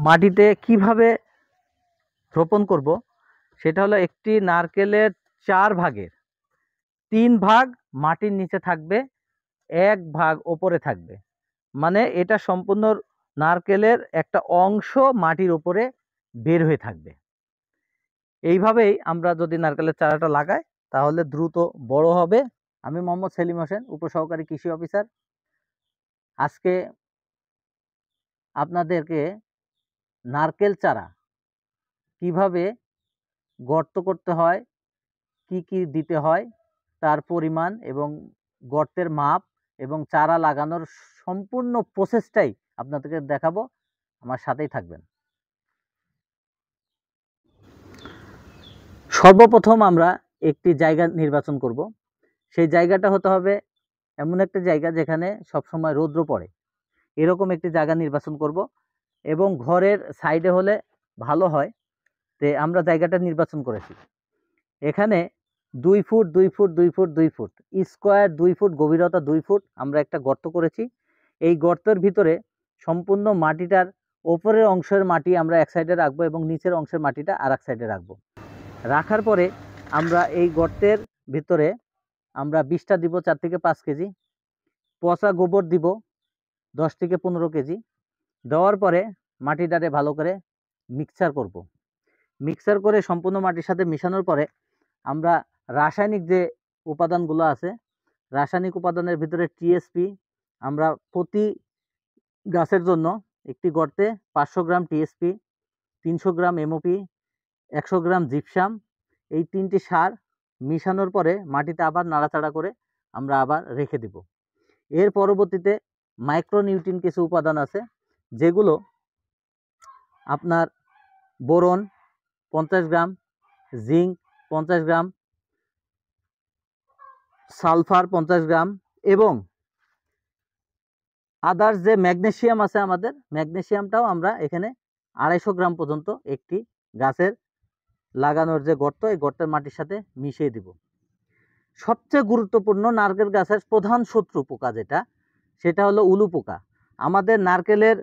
মাটিতে কিভাবে রোপণ করব সেটা হলো, একটি নারকেলের 4 ভাগের 3 ভাগ মাটির নিচে থাকবে, 1 ভাগ ওপরে থাকবে। মানে এটা সম্পূর্ণ নারকেলের একটা অংশ মাটির উপরে বের হয়ে থাকবে। এইভাবেই আমরা যদি নারকেলের চারাটা লাগাই তাহলে দ্রুত বড় হবে। আমি মোহাম্মদ সেলিম হোসেন, উপসহকারী কৃষি অফিসার। আজকে আপনাদেরকে নারকেল চারা কিভাবে গর্ত করতে হয়, কি কি দিতে হয়, তার পরিমাণ এবং গর্তের মাপ এবং চারা লাগানোর সম্পূর্ণ প্রসেসটাই আপনাদেরকে দেখাবো। আমার সাথেই থাকবেন। সর্বপ্রথম আমরা একটি জায়গা নির্বাচন করব। সেই জায়গাটা হতে হবে এমন একটা জায়গা যেখানে সবসময় রৌদ্র পড়ে, এরকম একটি জায়গা নির্বাচন করব এবং ঘরের সাইডে হলে ভালো হয়। তো আমরা জায়গাটা নির্বাচন করেছি। এখানে 2 foot 2 foot 2 foot 2 foot square 2 foot গভীরতা 2 ফুট আমরা একটা গর্ত করেছি। এই গর্তের ভিতরে সম্পূর্ণ মাটিটার ওপরের অংশের মাটি আমরা এক সাইডে রাখবো এবং নিচের অংশের মাটিটা আর এক সাইডে রাখবো। রাখার পরে আমরা এই গর্তের ভিতরে আমরা বিষটা দিব 4 থেকে 5 কেজি, পচা গোবর দিব 10 থেকে 15 কেজি। দেওয়ার পরে মাটিটারে ভালো করে মিক্সচার করব। মিক্সচার করে সম্পূর্ণ মাটির সাথে মিশানোর পরে আমরা রাসায়নিক যে উপাদানগুলো আছে, রাসায়নিক উপাদানের ভিতরে টিএসপি আমরা প্রতি গাছের জন্য একটি গর্তে 500 গ্রাম টিএসপি, 300 গ্রাম এমওপি, 100 গ্রাম জিপসাম, এই 3টি সার মিশানোর পরে মাটিতে আবার নাড়াচাড়া করে আমরা আবার রেখে দিব। এর পরবর্তীতে মাইক্রোনিউট্রিয়েন্ট কিছু উপাদান আছে, যেগুলো আপনার বোরন 50 গ্রাম, জিঙ্ক 50 গ্রাম, সালফার 50 গ্রাম এবং আদার্স যে ম্যাগনেসিয়াম আছে আমাদের, ম্যাগনেসিয়ামটাও আমরা এখানে 250 গ্রাম পর্যন্ত একটি গাছের লাগানোর যে গর্ত, এই গর্তের মাটির সাথে মিশিয়ে দিব। সবচেয়ে গুরুত্বপূর্ণ নারকেল গাছের প্রধান শত্রু পোকা যেটা, সেটা হলো উলু পোকা। আমাদের নারকেলের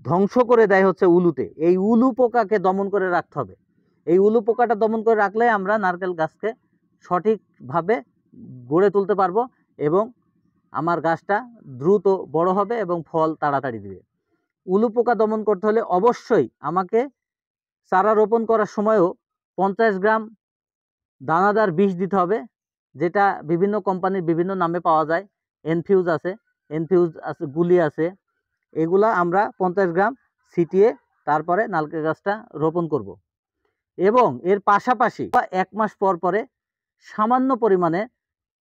ধ্বংস করে দেয় হচ্ছে উলুতে। এই উলু পোকাকে দমন করে রাখতে হবে। এই উলু পোকাটা দমন করে রাখলে আমরা নারকেল গাছকে সঠিকভাবে গড়ে তুলতে পারবো এবং আমার গাছটা দ্রুত বড় হবে এবং ফল তাড়াতাড়ি দিবে। উলু পোকা দমন করতে হলে অবশ্যই আমাকে চারা রোপণ করার সময়ও 50 গ্রাম দানাদার বিষ দিতে হবে, যেটা বিভিন্ন কোম্পানির বিভিন্ন নামে পাওয়া যায়। এনফিউজ আছে, এনফিউজ আছে, গুলি আছে। এগুলা আমরা 50 গ্রাম ছিটিয়ে তারপরে নারকেল গাছটা রোপণ করব। এবং এর পাশাপাশি 1 মাস পর পরে সামান্য পরিমাণে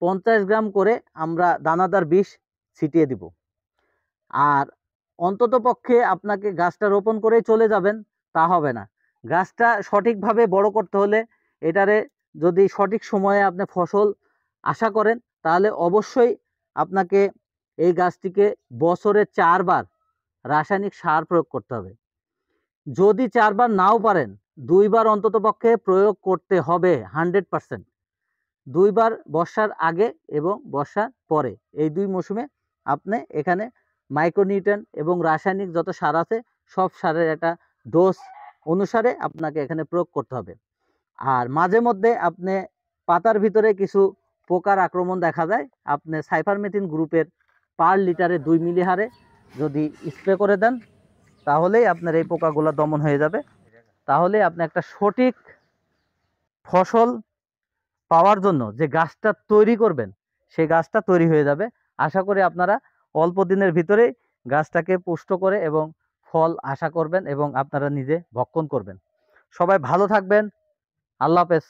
50 গ্রাম করে আমরা দানাদার বিষ ছিটিয়ে দিব। আর অন্তত পক্ষে আপনাকে গাছটা রোপণ করেই চলে যাবেন তা হবে না। গাছটা সঠিকভাবে বড় করতে হলে, এটারে যদি সঠিক সময়ে আপনি ফসল আশা করেন, তাহলে অবশ্যই আপনাকে এই গাছটিকে বছরে 4 বার রাসায়নিক সার প্রয়োগ করতে হবে। যদি 4 বার নাও পারেন, 2 বার অন্তত পক্ষে প্রয়োগ করতে হবে 100%। 2 বার বর্ষার আগে এবং বর্ষার পরে, এই 2 মৌসুমে আপনি এখানে মাইক্রোনিউট্রিয়েন্ট এবং রাসায়নিক যত সার আছে সব সারের একটা ডোজ অনুসারে আপনাকে এখানে প্রয়োগ করতে হবে। আর মাঝে মধ্যে আপনি পাতার ভিতরে কিছু পোকার আক্রমণ দেখা যায়, আপনি সাইফারমেথিন গ্রুপের পার লিটারে 2 মিলি হারে যদি স্প্রে করে দেন, তাহলেই আপনার এই পোকাগুলো দমন হয়ে যাবে। তাহলে আপনি একটা সঠিক ফসল পাওয়ার জন্য যে গাছটা তৈরি করবেন, সেই গাছটা তৈরি হয়ে যাবে। আশা করি আপনারা অল্প দিনের ভিতরেই গাছটাকে পুষ্ট করে এবং ফল আশা করবেন এবং আপনারা নিজে ভক্ষণ করবেন। সবাই ভালো থাকবেন। আল্লাহ হাফেজ।